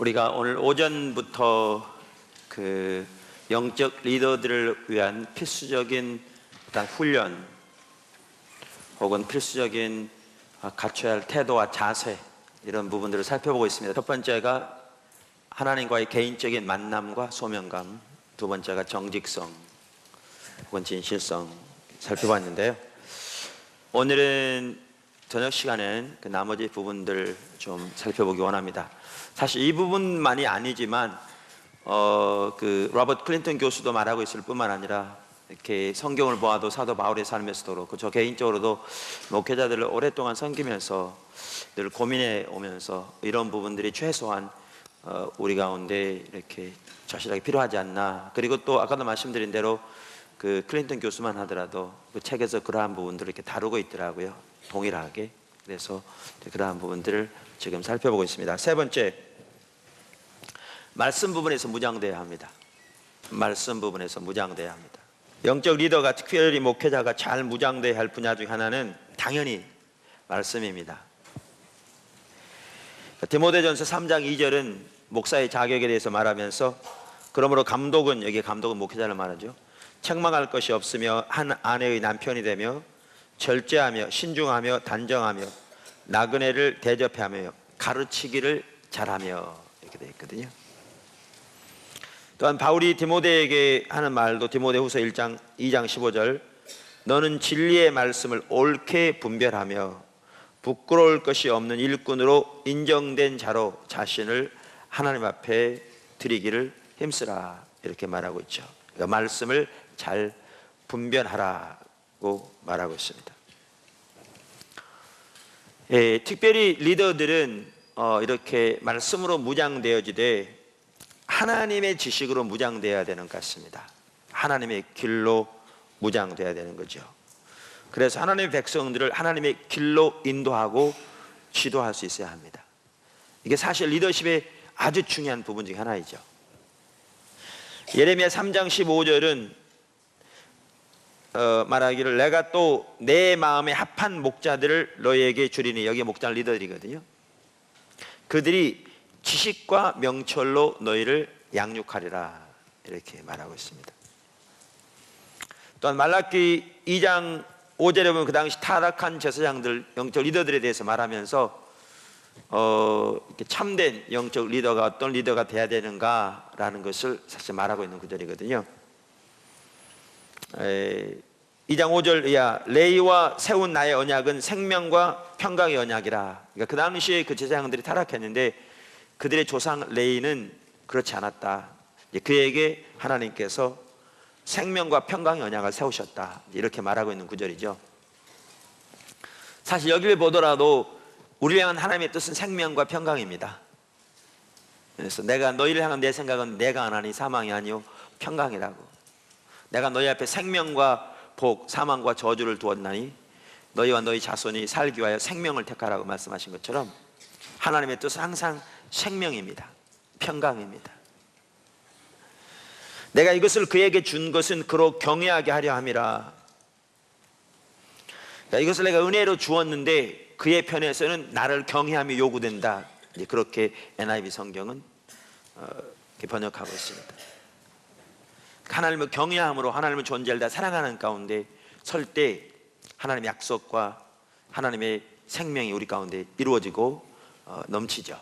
우리가 오늘 오전부터 그 영적 리더들을 위한 필수적인 어떤 훈련 혹은 필수적인 갖춰야 할 태도와 자세, 이런 부분들을 살펴보고 있습니다. 첫 번째가 하나님과의 개인적인 만남과 소명감, 두 번째가 정직성 혹은 진실성 살펴봤는데요. 오늘은 저녁 시간엔 그 나머지 부분들 좀 살펴보기 원합니다. 사실 이 부분만이 아니지만 그 로버트 클린턴 교수도 말하고 있을 뿐만 아니라 이렇게 성경을 보아도 사도 바울의 삶에서도 그렇고 저 개인적으로도 목회자들을 오랫동안 섬기면서 늘 고민해 오면서 이런 부분들이 최소한 우리 가운데 이렇게 절실하게 필요하지 않나. 그리고 또 아까도 말씀드린 대로 그 클린턴 교수만 하더라도 그 책에서 그러한 부분들을 이렇게 다루고 있더라고요, 동일하게. 그래서 그러한 부분들을 지금 살펴보고 있습니다. 세 번째, 말씀 부분에서 무장되어야 합니다. 말씀 부분에서 무장되어야 합니다. 영적 리더가, 특별히 목회자가 잘 무장되어야 할 분야 중 하나는 당연히 말씀입니다. 디모데전서 3장 2절은 목사의 자격에 대해서 말하면서, 그러므로 감독은, 여기 감독은 목회자를 말하죠, 책망할 것이 없으며 한 아내의 남편이 되며 절제하며 신중하며 단정하며 나그네를 대접하며 가르치기를 잘하며, 이렇게 되어 있거든요. 또한 바울이 디모데에게 하는 말도 디모데후서 2장 15절, 너는 진리의 말씀을 옳게 분별하며 부끄러울 것이 없는 일꾼으로 인정된 자로 자신을 하나님 앞에 드리기를 힘쓰라, 이렇게 말하고 있죠. 그러니까 말씀을 잘 분별하라고 말하고 있습니다. 특별히 리더들은 이렇게 말씀으로 무장되어지되 하나님의 지식으로 무장되어야 되는 것 같습니다. 하나님의 길로 무장되어야 되는 거죠. 그래서 하나님의 백성들을 하나님의 길로 인도하고 지도할 수 있어야 합니다. 이게 사실 리더십의 아주 중요한 부분 중 하나이죠. 예레미야 3장 15절은 말하기를 내가 또 내 마음에 합한 목자들을 너희에게 주리니, 여기 목자는 리더들이거든요. 그들이 지식과 명철로 너희를 양육하리라, 이렇게 말하고 있습니다. 또한 말라기 2장 5절에 보면 그 당시 타락한 제사장들, 영적 리더들에 대해서 말하면서 이렇게 참된 영적 리더가 어떤 리더가 돼야 되는가라는 것을 사실 말하고 있는 구절이거든요. 2장 5절 이하, 레위와 세운 나의 언약은 생명과 평강의 언약이라. 그러니까 그 당시에 그 제사장들이 타락했는데 그들의 조상 레위는 그렇지 않았다. 그에게 하나님께서 생명과 평강의 언약을 세우셨다, 이렇게 말하고 있는 구절이죠. 사실 여기를 보더라도 우리를 향한 하나님의 뜻은 생명과 평강입니다. 그래서 내가 너희를 향한 내 생각은 내가 하나니 사망이 아니요 평강이라고. 내가 너희 앞에 생명과 복, 사망과 저주를 두었나니 너희와 너희 자손이 살기 위하여 생명을 택하라고 말씀하신 것처럼 하나님의 뜻은 항상 생명입니다. 평강입니다. 내가 이것을 그에게 준 것은 그로 경외하게 하려 함이라. 그러니까 이것을 내가 은혜로 주었는데 그의 편에서는 나를 경외함이 요구된다. 이제 그렇게 NIV 성경은 이렇게 번역하고 있습니다. 하나님을 경외함으로 하나님을 존재를 다 사랑하는 가운데 설 때 하나님의 약속과 하나님의 생명이 우리 가운데 이루어지고 넘치죠.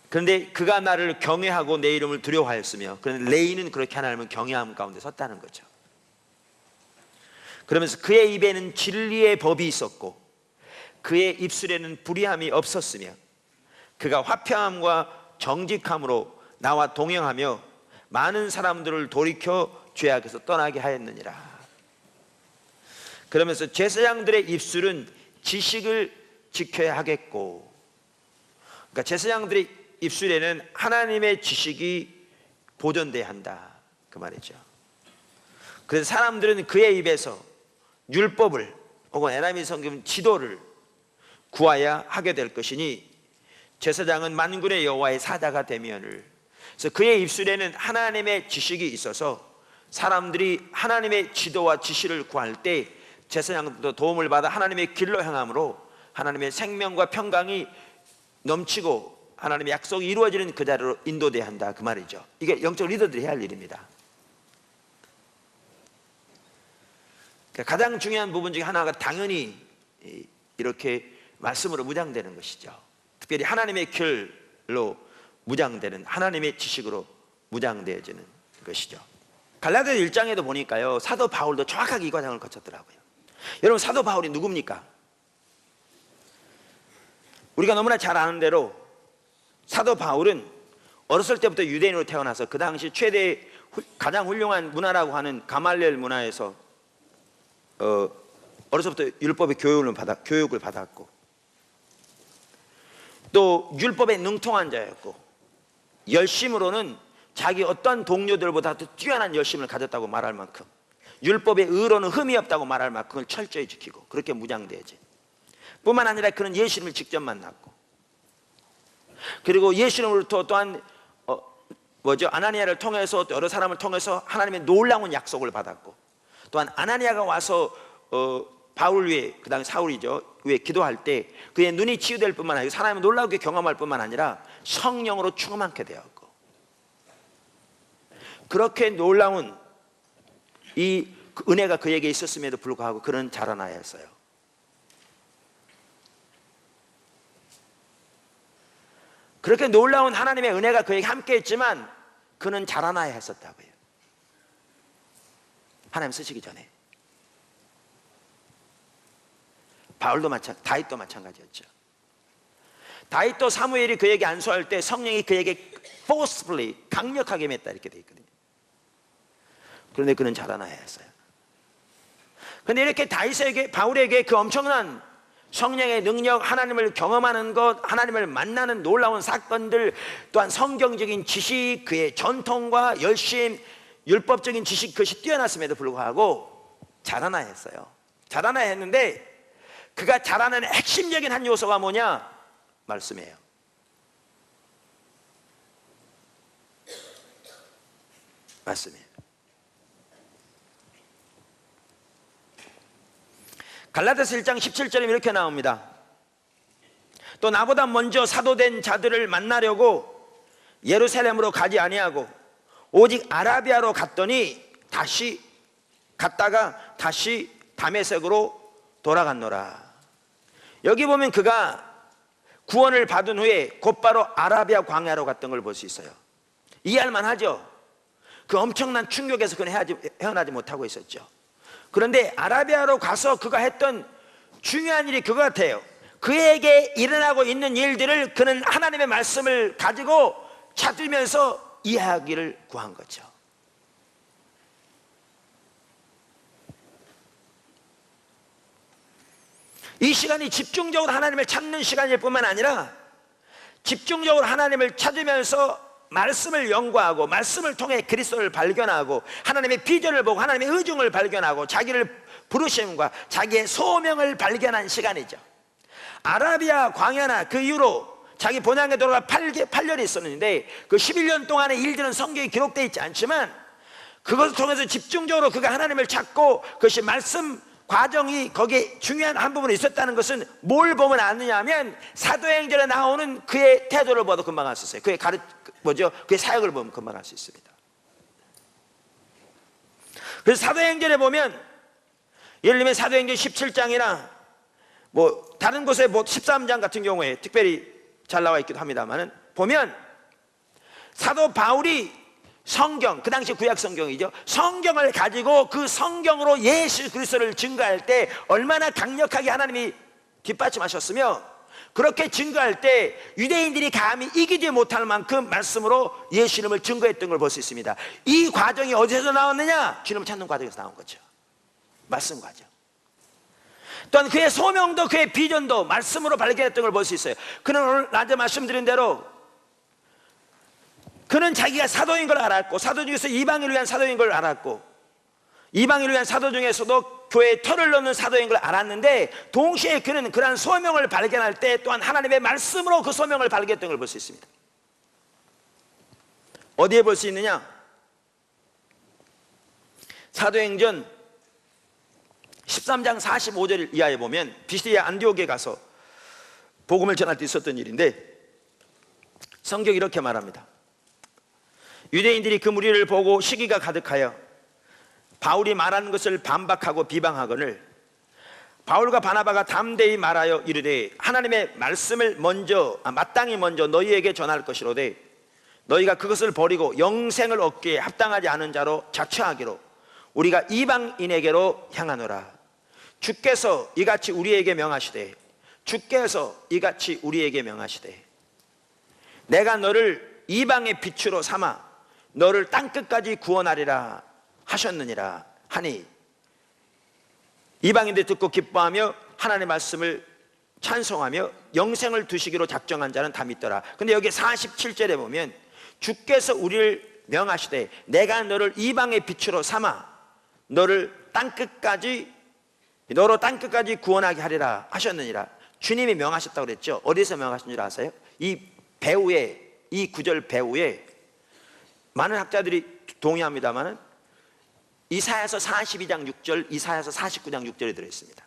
그런데 그가 나를 경외하고 내 이름을 두려워하였으며, 그런데 레위는 그렇게 하나님을 경외함 가운데 섰다는 거죠. 그러면서 그의 입에는 진리의 법이 있었고 그의 입술에는 불의함이 없었으며 그가 화평함과 정직함으로 나와 동행하며 많은 사람들을 돌이켜 죄악에서 떠나게 하였느니라. 그러면서 제사장들의 입술은 지식을 지켜야 하겠고, 그러니까 제사장들의 입술에는 하나님의 지식이 보존돼야 한다, 그 말이죠. 그래서 사람들은 그의 입에서 율법을 혹은 NIV 성경 지도를 구하여 하게 될 것이니 제사장은 만군의 여호와의 사자가 되면을. 그래서 그의 입술에는 하나님의 지식이 있어서 사람들이 하나님의 지도와 지시를 구할 때 제사장도 도움을 받아 하나님의 길로 향함으로 하나님의 생명과 평강이 넘치고 하나님의 약속이 이루어지는 그 자리로 인도돼야 한다, 그 말이죠. 이게 영적 리더들이 해야 할 일입니다. 그러니까 가장 중요한 부분 중에 하나가 당연히 이렇게 말씀으로 무장되는 것이죠. 특별히 하나님의 길로 무장되는, 하나님의 지식으로 무장되어지는 것이죠. 갈라디아 1장에도 보니까요, 사도 바울도 정확하게 이 과정을 거쳤더라고요. 여러분, 사도 바울이 누굽니까? 우리가 너무나 잘 아는 대로 사도 바울은 어렸을 때부터 유대인으로 태어나서 그 당시 최대 가장 훌륭한 문화라고 하는 가말리엘 문화에서 어려서부터 율법의 교육을 받았고, 또 율법에 능통한 자였고, 열심으로는 자기 어떤 동료들보다 더 뛰어난 열심을 가졌다고 말할 만큼, 율법의 의로는 흠이 없다고 말할 만큼을 철저히 지키고 그렇게 무장되지. 뿐만 아니라 그는 예수님을 직접 만났고, 그리고 예수님으로부터 또한 아나니아를 통해서 또 여러 사람을 통해서 하나님의 놀라운 약속을 받았고, 또한 아나니아가 와서 바울 위에, 그 당시 사울이죠, 위에 기도할 때 그의 눈이 치유될 뿐만 아니라 사람이 놀라게 경험할 뿐만 아니라 성령으로 충만케 되었고, 그렇게 놀라운 이 은혜가 그에게 있었음에도 불구하고 그는 자라나였어요. 그렇게 놀라운 하나님의 은혜가 그에게 함께 했지만 그는 자라나야 했었다고요. 하나님 쓰시기 전에. 다윗도 마찬가지였죠. 다윗도 사무엘이 그에게 안수할 때 성령이 그에게 forcefully, 강력하게 맺다 이렇게 돼 있거든요. 그런데 그는 자라나야 했어요. 그런데 이렇게 바울에게 그 엄청난 성령의 능력, 하나님을 경험하는 것, 하나님을 만나는 놀라운 사건들, 또한 성경적인 지식, 그의 전통과 열심, 율법적인 지식, 그것이 뛰어났음에도 불구하고 자라나야 했어요. 자라나야 했는데 그가 자라는 핵심적인 한 요소가 뭐냐? 말씀이에요. 말씀이에요. 갈라디아서 1장 17절에 이렇게 나옵니다. 또 나보다 먼저 사도된 자들을 만나려고 예루살렘으로 가지 아니하고 오직 아라비아로 갔다가 다시 다메섹으로 돌아갔노라. 여기 보면 그가 구원을 받은 후에 곧바로 아라비아 광야로 갔던 걸 볼 수 있어요. 이해할 만하죠? 그 엄청난 충격에서 그는 헤어나지 못하고 있었죠. 그런데 아라비아로 가서 그가 했던 중요한 일이 그거 같아요. 그에게 일어나고 있는 일들을 그는 하나님의 말씀을 가지고 찾으면서 이해하기를 구한 거죠. 이 시간이 집중적으로 하나님을 찾는 시간일 뿐만 아니라 집중적으로 하나님을 찾으면서 말씀을 연구하고 말씀을 통해 그리스도를 발견하고 하나님의 비전을 보고 하나님의 의중을 발견하고 자기를 부르심과 자기의 소명을 발견한 시간이죠. 아라비아 광야나 그 이후로 자기 본향에 돌아가 8년이 있었는데 그 11년 동안의 일들은 성경에 기록되어 있지 않지만 그것을 통해서 집중적으로 그가 하나님을 찾고 그것이 말씀 과정이 거기에 중요한 한 부분이 있었다는 것은 뭘 보면 아느냐 하면 사도행전에 나오는 그의 태도를 봐도 금방 알 수 있어요. 그의 사역을 보면 금방 알 수 있습니다. 그래서 사도행전에 보면 예를 들면 사도행전 17장이나 다른 곳에 13장 같은 경우에 특별히 잘 나와 있기도 합니다만 보면 사도 바울이 성경, 그 당시 구약 성경이죠. 성경을 가지고 그 성경으로 예수 그리스도를 증거할 때 얼마나 강력하게 하나님이 뒷받침하셨으며 그렇게 증거할 때 유대인들이 감히 이기지 못할 만큼 말씀으로 예수 이름을 증거했던 걸 볼 수 있습니다. 이 과정이 어디서 나왔느냐? 주님을 찾는 과정에서 나온 거죠. 말씀 과정. 또한 그의 소명도 그의 비전도 말씀으로 발견했던 걸 볼 수 있어요. 그는 오늘 낮에 말씀드린 대로 그는 자기가 사도인 걸 알았고 사도 중에서 이방인을 위한 사도인 걸 알았고 이방인을 위한 사도 중에서도 교회에 털을 넣는 사도인 걸 알았는데 동시에 그는 그러한 소명을 발견할 때 또한 하나님의 말씀으로 그 소명을 발견했던 걸 볼 수 있습니다. 어디에 볼 수 있느냐? 사도행전 13장 45절 이하에 보면 비시디아 안디옥에 가서 복음을 전할 때 있었던 일인데 성경이 이렇게 말합니다. 유대인들이 그 무리를 보고 시기가 가득하여 바울이 말하는 것을 반박하고 비방하거늘 바울과 바나바가 담대히 말하여 이르되 하나님의 말씀을 마땅히 먼저 너희에게 전할 것이로되 너희가 그것을 버리고 영생을 얻기에 합당하지 않은 자로 자처하기로 우리가 이방인에게로 향하노라. 주께서 이같이 우리에게 명하시되 내가 너를 이방의 빛으로 삼아 너를 땅끝까지 구원하리라 하셨느니라 하니 이방인들 듣고 기뻐하며 하나님의 말씀을 찬송하며 영생을 두시기로 작정한 자는 다 믿더라. 근데 여기 47절에 보면 주께서 우리를 명하시되 내가 너를 이방의 빛으로 삼아 너로 땅끝까지 구원하게 하리라 하셨느니라. 주님이 명하셨다고 그랬죠. 어디서 명하신 줄 아세요? 이 구절 배후에 많은 학자들이 동의합니다만 이사야서 42장 6절, 이사야서 49장 6절에 들어있습니다.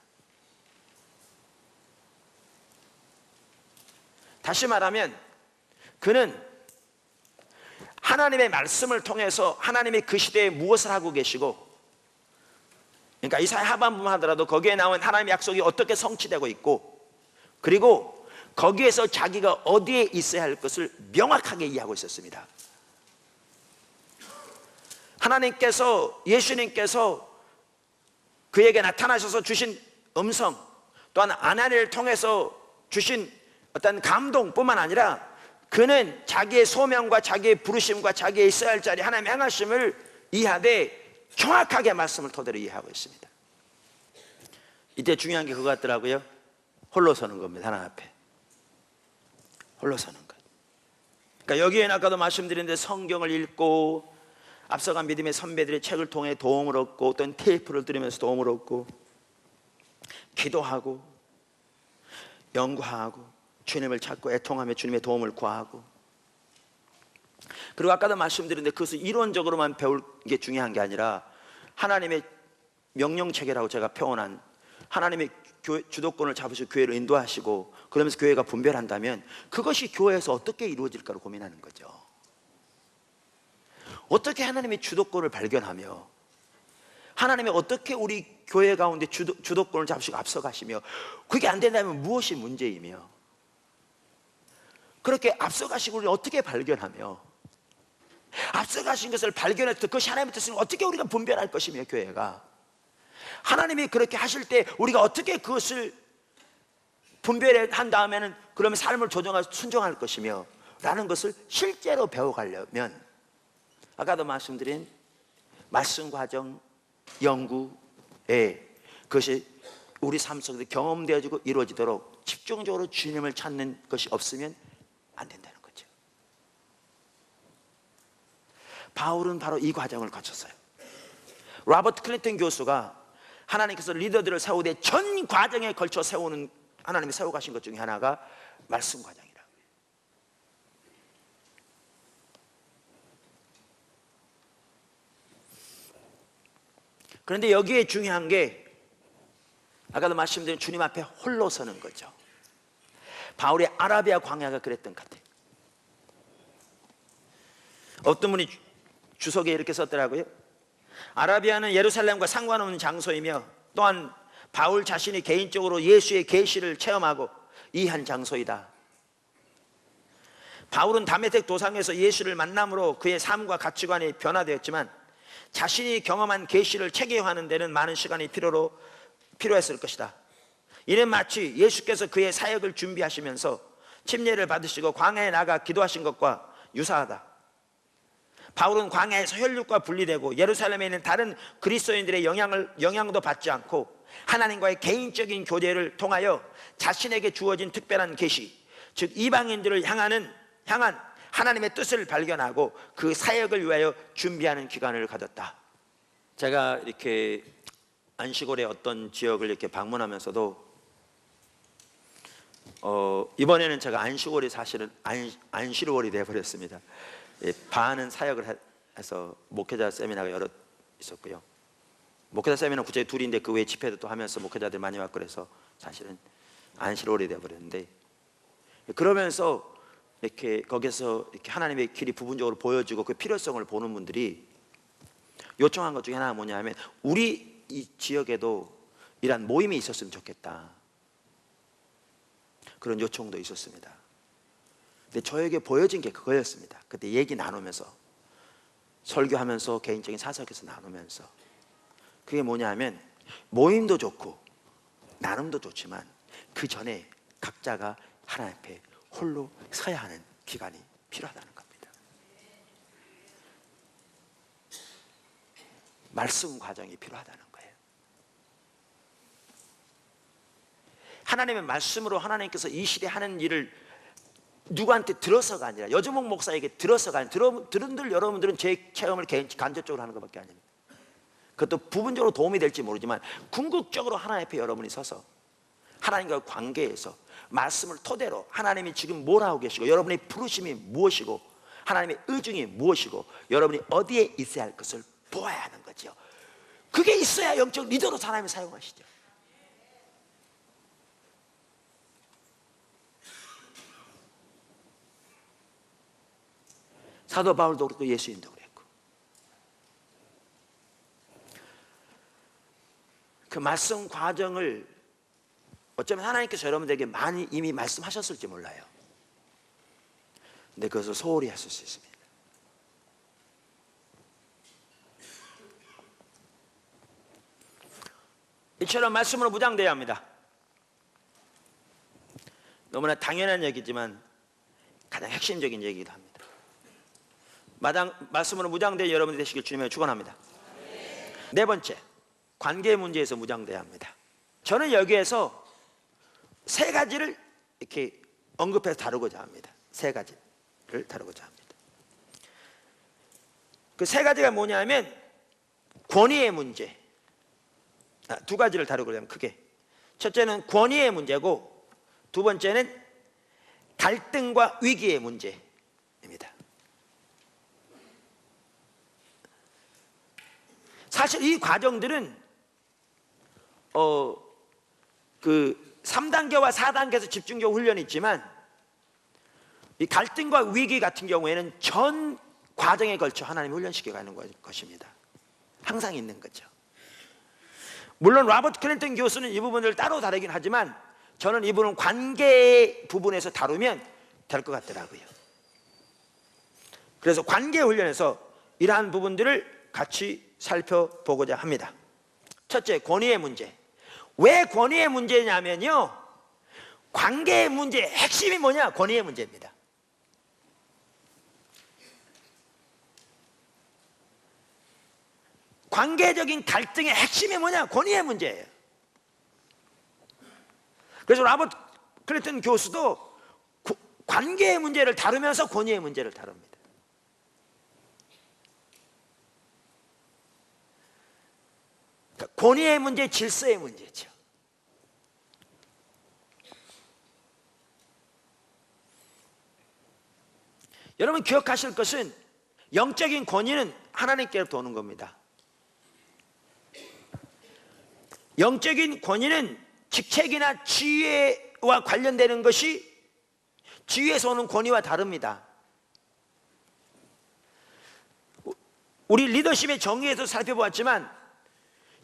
다시 말하면 그는 하나님의 말씀을 통해서 하나님이 그 시대에 무엇을 하고 계시고, 그러니까 이사야 하반부만 하더라도 거기에 나온 하나님의 약속이 어떻게 성취되고 있고, 그리고 거기에서 자기가 어디에 있어야 할 것을 명확하게 이해하고 있었습니다. 예수님께서 그에게 나타나셔서 주신 음성, 또한 아나니를 통해서 주신 어떤 감동뿐만 아니라 그는 자기의 소명과 자기의 부르심과 자기의 있어야 할 자리 하나님의 행하심을 이해하되 정확하게 말씀을 토대로 이해하고 있습니다. 이때 중요한 게 그거 같더라고요. 홀로 서는 겁니다. 하나님 앞에 홀로 서는 것. 그러니까 여기에는 아까도 말씀드렸는데 성경을 읽고 앞서간 믿음의 선배들의 책을 통해 도움을 얻고 어떤 테이프를 들으면서 도움을 얻고 기도하고 연구하고 주님을 찾고 애통하며 주님의 도움을 구하고, 그리고 아까도 말씀드렸는데 그것을 이론적으로만 배울 게 중요한 게 아니라 하나님의 명령체계라고 제가 표현한 하나님의 주도권을 잡으시고 교회를 인도하시고 그러면서 교회가 분별한다면 그것이 교회에서 어떻게 이루어질까를 고민하는 거죠. 어떻게 하나님의 주도권을 발견하며 하나님이 어떻게 우리 교회 가운데 주도권을 잡으시고 앞서가시며, 그게 안 된다면 무엇이 문제이며, 그렇게 앞서가시고 우리를 어떻게 발견하며 앞서가신 것을 발견해서 그것이 하나님의 뜻을 어떻게 우리가 분별할 것이며, 교회가 하나님이 그렇게 하실 때 우리가 어떻게 그것을 분별한 다음에는 그러면 삶을 조정하고 순종할 것이며 라는 것을 실제로 배워가려면 아까도 말씀드린 말씀 과정, 연구에 그것이 우리 삶 속에서 경험되어지고 이루어지도록 집중적으로 주님을 찾는 것이 없으면 안 된다는 거죠. 바울은 바로 이 과정을 거쳤어요. 로버트 클린턴 교수가 하나님께서 리더들을 세우되 전 과정에 걸쳐 세우는, 하나님이 세워가신 것 중에 하나가 말씀 과정이라고요. 그런데 여기에 중요한 게 아까도 말씀드린 주님 앞에 홀로 서는 거죠. 바울의 아라비아 광야가 그랬던 것 같아요. 어떤 분이 주석에 이렇게 썼더라고요. 아라비아는 예루살렘과 상관없는 장소이며 또한 바울 자신이 개인적으로 예수의 계시를 체험하고 이해한 장소이다. 바울은 다메섹 도상에서 예수를 만남으로 그의 삶과 가치관이 변화되었지만 자신이 경험한 계시를 체계화하는 데는 많은 시간이 필요했을 것이다. 이는 마치 예수께서 그의 사역을 준비하시면서 침례를 받으시고 광야에 나가 기도하신 것과 유사하다. 바울은 광야에서 혈육과 분리되고 예루살렘에 있는 다른 그리스도인들의 영향도 받지 않고 하나님과의 개인적인 교제를 통하여 자신에게 주어진 특별한 계시, 즉 이방인들을 향한 하나님의 뜻을 발견하고 그 사역을 위하여 준비하는 기간을 가졌다. 제가 이렇게 안시골의 어떤 지역을 이렇게 방문하면서도 이번에는 제가 안시골이 사실은 안시월이 되어버렸습니다. 반은 사역을 해서 목회자 세미나가 여러 있었고요. 목회자 세미나 구체적으로 둘인데 그 외에 집회도 또 하면서 목회자들 많이 왔고 그래서 사실은 안시월이 되어버렸는데, 그러면서 이렇게 거기서 이렇게 하나님의 길이 부분적으로 보여지고 그 필요성을 보는 분들이 요청한 것 중에 하나가 뭐냐면 우리 이 지역에도 이런 모임이 있었으면 좋겠다, 그런 요청도 있었습니다. 근데 저에게 보여진 게 그거였습니다. 그때 얘기 나누면서, 설교하면서, 개인적인 사석에서 나누면서, 그게 뭐냐면 모임도 좋고 나눔도 좋지만 그 전에 각자가 하나님 앞에 홀로 서야 하는 기간이 필요하다는 겁니다. 말씀 과정이 필요하다는 거예요. 하나님의 말씀으로 하나님께서 이 시대에 하는 일을 누구한테 들어서가 아니라, 여주목 목사에게 들어서가 아니라, 들은들 여러분들은 제 체험을 간접적으로 하는 것밖에 아닙니다. 그것도 부분적으로 도움이 될지 모르지만 궁극적으로 하나님 앞에 여러분이 서서 하나님과 관계에서 말씀을 토대로 하나님이 지금 뭘 하고 계시고, 여러분의 부르심이 무엇이고, 하나님의 의중이 무엇이고, 여러분이 어디에 있어야 할 것을 보아야 하는 거죠. 그게 있어야 영적 리더로 하나님이 사용하시죠. 사도 바울도 그렇고 예수님도 그랬고, 그 말씀 과정을 어쩌면 하나님께서 여러분들에게 많이 이미 말씀하셨을지 몰라요. 근데 그것을 소홀히 하실 수 있습니다. 이처럼 말씀으로 무장되어야 합니다. 너무나 당연한 얘기지만 가장 핵심적인 얘기이기도 합니다. 말씀으로 무장되어 여러분이 되시길 주님의 축원합니다. 네 번째, 관계 문제에서 무장되어야 합니다. 저는 여기에서 세 가지를 이렇게 언급해서 다루고자 합니다. 세 가지를 다루고자 합니다. 그 세 가지가 뭐냐면 권위의 문제, 두 가지를 다루고자 하면 크게, 첫째는 권위의 문제고, 두 번째는 갈등과 위기의 문제입니다. 사실 이 과정들은 그 3단계와 4단계에서 집중적 훈련이 있지만, 이 갈등과 위기 같은 경우에는 전 과정에 걸쳐 하나님이 훈련시켜가는 것입니다. 항상 있는 거죠. 물론 로버트 클린턴 교수는 이 부분을 따로 다루긴 하지만 저는 이 부분은 관계 부분에서 다루면 될 것 같더라고요. 그래서 관계 훈련에서 이러한 부분들을 같이 살펴보고자 합니다. 첫째, 권위의 문제. 왜 권위의 문제냐면요, 관계의 문제의 핵심이 뭐냐? 권위의 문제입니다. 관계적인 갈등의 핵심이 뭐냐? 권위의 문제예요. 그래서 로버트 클린턴 교수도 관계의 문제를 다루면서 권위의 문제를 다룹니다. 그러니까 권위의 문제, 질서의 문제죠. 여러분 기억하실 것은 영적인 권위는 하나님께로부터 오는 겁니다. 영적인 권위는 직책이나 지위와 관련되는 것이 지위에서 오는 권위와 다릅니다. 우리 리더십의 정의에서 살펴보았지만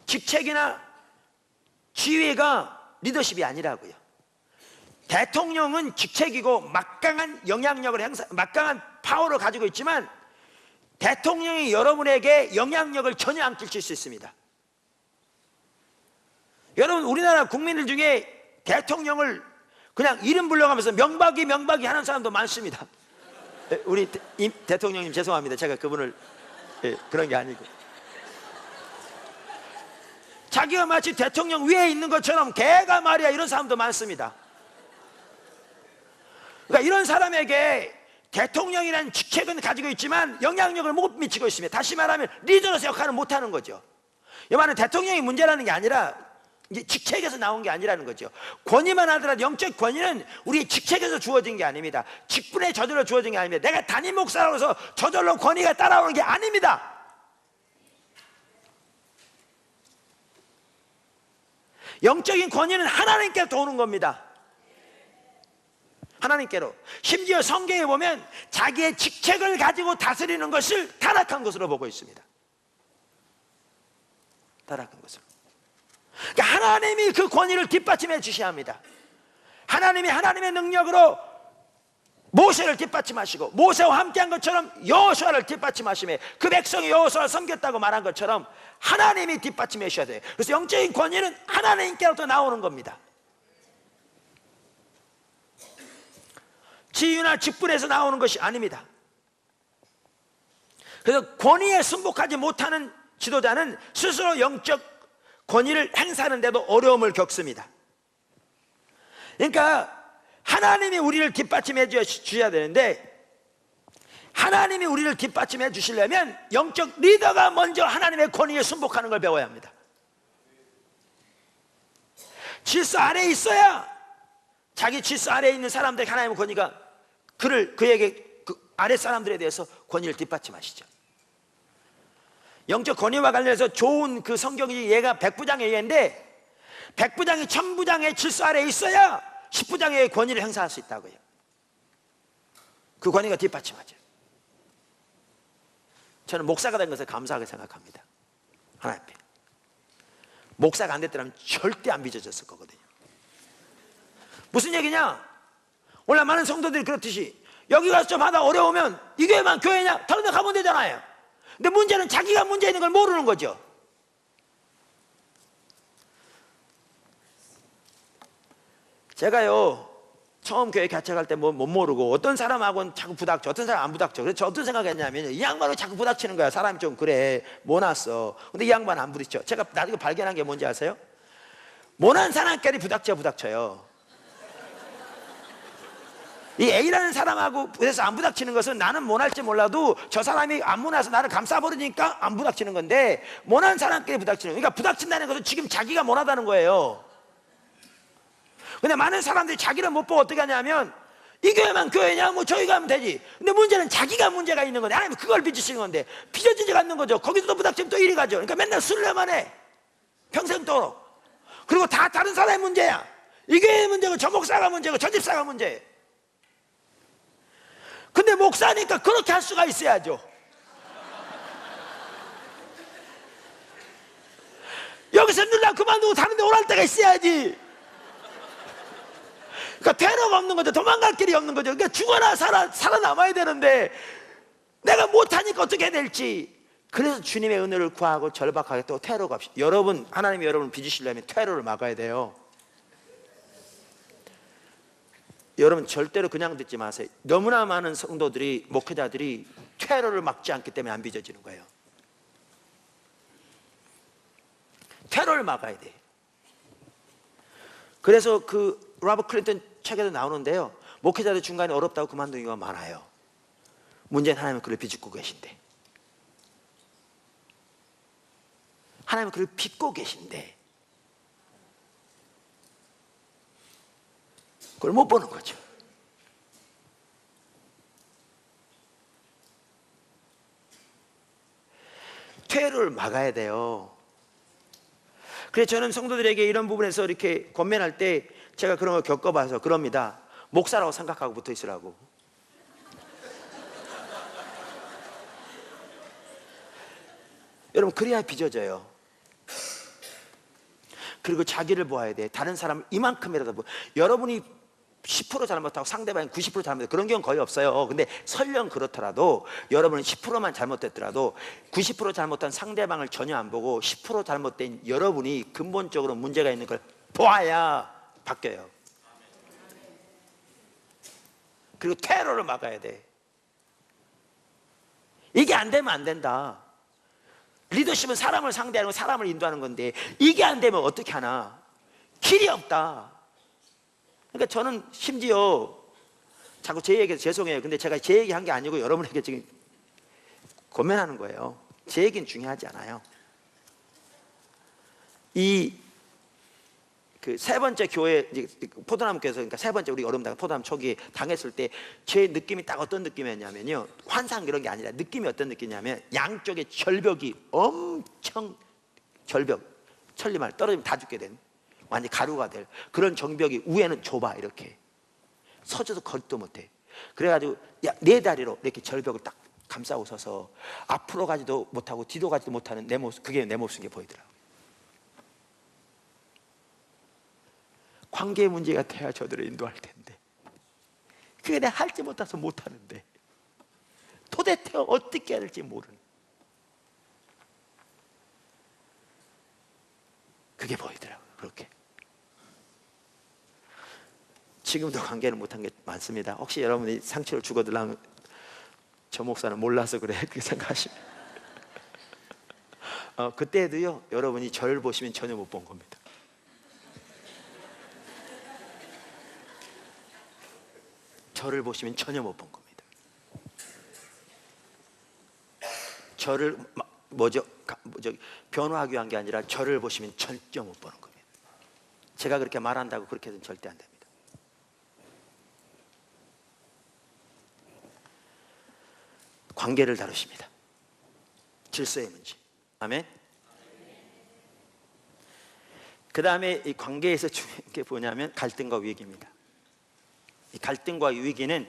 직책이나 지위가 리더십이 아니라고요. 대통령은 직책이고 막강한 영향력을 막강한 파워를 가지고 있지만 대통령이 여러분에게 영향력을 전혀 안 끼칠 수 있습니다. 여러분, 우리나라 국민들 중에 대통령을 그냥 이름 불러가면서 명박이 하는 사람도 많습니다. 우리 대통령님 죄송합니다. 제가 그분을 그런 게 아니고, 자기가 마치 대통령 위에 있는 것처럼 걔가 말이야 이런 사람도 많습니다. 그러니까 이런 사람에게 대통령이라는 직책은 가지고 있지만 영향력을 못 미치고 있습니다. 다시 말하면 리더로서 역할을 못하는 거죠. 이 말은 대통령이 문제라는 게 아니라 이제 직책에서 나온 게 아니라는 거죠. 권위만 하더라도 영적 권위는 우리 직책에서 주어진 게 아닙니다. 직분에 저절로 주어진 게 아닙니다. 내가 담임 목사로서 저절로 권위가 따라오는 게 아닙니다. 영적인 권위는 하나님께서 오는 겁니다. 하나님께로. 심지어 성경에 보면 자기의 직책을 가지고 다스리는 것을 타락한 것으로 보고 있습니다. 타락한 것으로. 그러니까 하나님이 그 권위를 뒷받침해 주셔야 합니다. 하나님이 하나님의 능력으로 모세를 뒷받침하시고 모세와 함께한 것처럼 여호수아를 뒷받침하시며 그 백성이 여호수아를 섬겼다고 말한 것처럼 하나님이 뒷받침해 주셔야 돼요. 그래서 영적인 권위는 하나님께로부터 나오는 겁니다. 지위나 직분에서 나오는 것이 아닙니다. 그래서 권위에 승복하지 못하는 지도자는 스스로 영적 권위를 행사하는데도 어려움을 겪습니다. 그러니까 하나님이 우리를 뒷받침해 주셔야 되는데, 하나님이 우리를 뒷받침해 주시려면 영적 리더가 먼저 하나님의 권위에 순복하는 걸 배워야 합니다. 질서 아래에 있어야 자기 질서 아래에 있는 사람들에게 하나님의 권위가 그에게 그 아래 사람들에 대해서 권위를 뒷받침하시죠. 영적 권위와 관련해서 좋은 그 성경이 얘가 백부장의 예인데, 백부장이 천부장의 질서 아래에 있어야 십부장의 권위를 행사할 수 있다고요. 그 권위가 뒷받침하죠. 저는 목사가 된 것을 감사하게 생각합니다. 하나님 앞에 목사가 안 됐더라면 절대 안 빚어졌을 거거든요. 무슨 얘기냐? 원래 많은 성도들이 그렇듯이 여기 가서 좀 하다 어려우면 이 교회만 교회냐? 다른 데 가면 되잖아요. 근데 문제는 자기가 문제 있는 걸 모르는 거죠. 제가요 처음 교회 개척할 때 못 모르고 어떤 사람하고는 자꾸 부닥쳐, 어떤 사람 안 부닥쳐. 그래서 저 어떤 생각했냐면 이 양반을 자꾸 부닥치는 거야. 사람이 좀 그래 모났어. 근데 이 양반 안 부딪혀. 제가 나중에 발견한 게 뭔지 아세요? 모난 사람끼리 부닥쳐요. 이 A라는 사람하고 그래서 안 부닥치는 것은 나는 모날지 몰라도 저 사람이 안 모나서 나를 감싸버리니까 안 부닥치는 건데, 모난 사람끼리 부닥치는, 그러니까 부닥친다는 것은 지금 자기가 모나다는 거예요. 근데 많은 사람들이 자기를 못 보고 어떻게 하냐면 이 교회만 교회냐? 뭐 저희 가면 되지. 근데 문제는 자기가 문제가 있는 건데 하나님은 그걸 빚으시는 건데 빚어지지가 않는 거죠. 거기서 또 부닥치면 또 이리 가죠. 그러니까 맨날 술래만 해. 평생도록. 그리고 다 다른 사람의 문제야. 이 교회의 문제고 저 목사가 문제고 저 집사가 문제예요. 근데 목사니까 그렇게 할 수가 있어야죠. 여기서 늘라 그만두고 다른 데 오랄 때가 있어야지. 그러니까 퇴로가 없는 거죠. 도망갈 길이 없는 거죠. 그러니까 죽어나 살아남아야 되는데 내가 못하니까 어떻게 해야 될지. 그래서 주님의 은혜를 구하고 절박하게 또 퇴로가 없이, 여러분, 하나님이 여러분을 빚으시려면 퇴로를 막아야 돼요. 여러분 절대로 그냥 듣지 마세요. 너무나 많은 성도들이, 목회자들이 퇴로를 막지 않기 때문에 안 빚어지는 거예요. 퇴로를 막아야 돼요. 그래서 그 로버트 클린턴 책에도 나오는데요, 목회자들 중간에 어렵다고 그만두는 경우가 많아요. 문제는 하나님은 그를 비집고 계신데, 하나님은 그를 빚고 계신데 그걸 못 보는 거죠. 퇴로를 막아야 돼요. 그래서 저는 성도들에게 이런 부분에서 이렇게 권면할 때 제가 그런 걸 겪어봐서 그럽니다. 목사라고 생각하고 붙어 있으라고. 여러분, 그래야 빚어져요. 그리고 자기를 보아야 돼. 다른 사람을 이만큼이라도 보. 여러분이 10% 잘못하고 상대방이 90% 잘못해, 그런 경우는 거의 없어요. 근데 설령 그렇더라도 여러분은 10%만 잘못했더라도 90% 잘못한 상대방을 전혀 안 보고 10% 잘못된 여러분이 근본적으로 문제가 있는 걸 보아야 바뀌어요. 그리고 테러를 막아야 돼. 이게 안 되면 안 된다. 리더십은 사람을 상대하는 거, 사람을 인도하는 건데 이게 안 되면 어떻게 하나? 길이 없다. 그러니까 저는 심지어 자꾸 제 얘기해서 죄송해요. 근데 제가 제 얘기한 게 아니고 여러분에게 지금 권면하는 거예요. 제 얘기는 중요하지 않아요. 이 그 세 번째 교회, 포도나무교회에서, 그러니까 세 번째 우리 어려움 당한 포도나무 초기에 당했을 때 제 느낌이 딱 어떤 느낌이었냐면요, 환상 그런 게 아니라 느낌이 어떤 느낌이냐면 양쪽에 절벽이 엄청, 절벽, 천리말 떨어지면 다 죽게 된, 완전히 가루가 될 그런 정벽이, 위에는 좁아, 이렇게 서져도 걷도 못해. 그래가지고 네 다리로 이렇게 절벽을 딱 감싸고 서서 앞으로 가지도 못하고 뒤로 가지도 못하는 내 모습, 그게 내 모습인 게 보이더라고. 관계 문제가 돼야 저들을 인도할 텐데 그게 내가 할지 못해서 못하는데 도대체 어떻게 해야 될지 모르는, 그게 보이더라고요. 그렇게 지금도 관계를 못한 게 많습니다. 혹시 여러분이 상처를 주거들라면 저 목사는 몰라서 그래 그렇게 생각하시면 그때도요, 여러분이 저를 보시면 전혀 못 본 겁니다. 저를 보시면 전혀 못 본 겁니다. 저를 변호하기 위한 게 아니라 저를 보시면 전혀 못 보는 겁니다. 제가 그렇게 말한다고 그렇게 해서는 절대 안 됩니다. 관계를 다루십니다. 질서의 문제. 아멘. 그 다음에 이 관계에서 중요한 게 뭐냐면 갈등과 위기입니다. 이 갈등과 위기는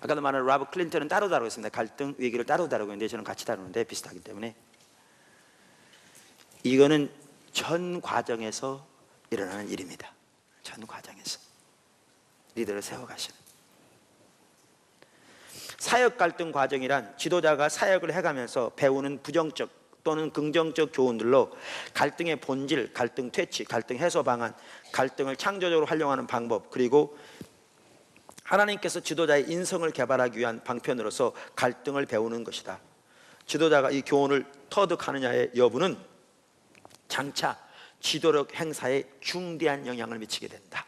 아까도 말한 로버트 클린턴은 따로 다루고 있습니다. 갈등, 위기를 따로 다루고 있는데 저는 같이 다루는데 비슷하기 때문에 이거는 전 과정에서 일어나는 일입니다. 전 과정에서 리더를 세워가시는. 사역 갈등 과정이란 지도자가 사역을 해가면서 배우는 부정적 또는 긍정적 교훈들로 갈등의 본질, 갈등 퇴치, 갈등 해소 방안, 갈등을 창조적으로 활용하는 방법, 그리고 하나님께서 지도자의 인성을 개발하기 위한 방편으로서 갈등을 배우는 것이다. 지도자가 이 교훈을 터득하느냐의 여부는 장차 지도력 행사에 중대한 영향을 미치게 된다.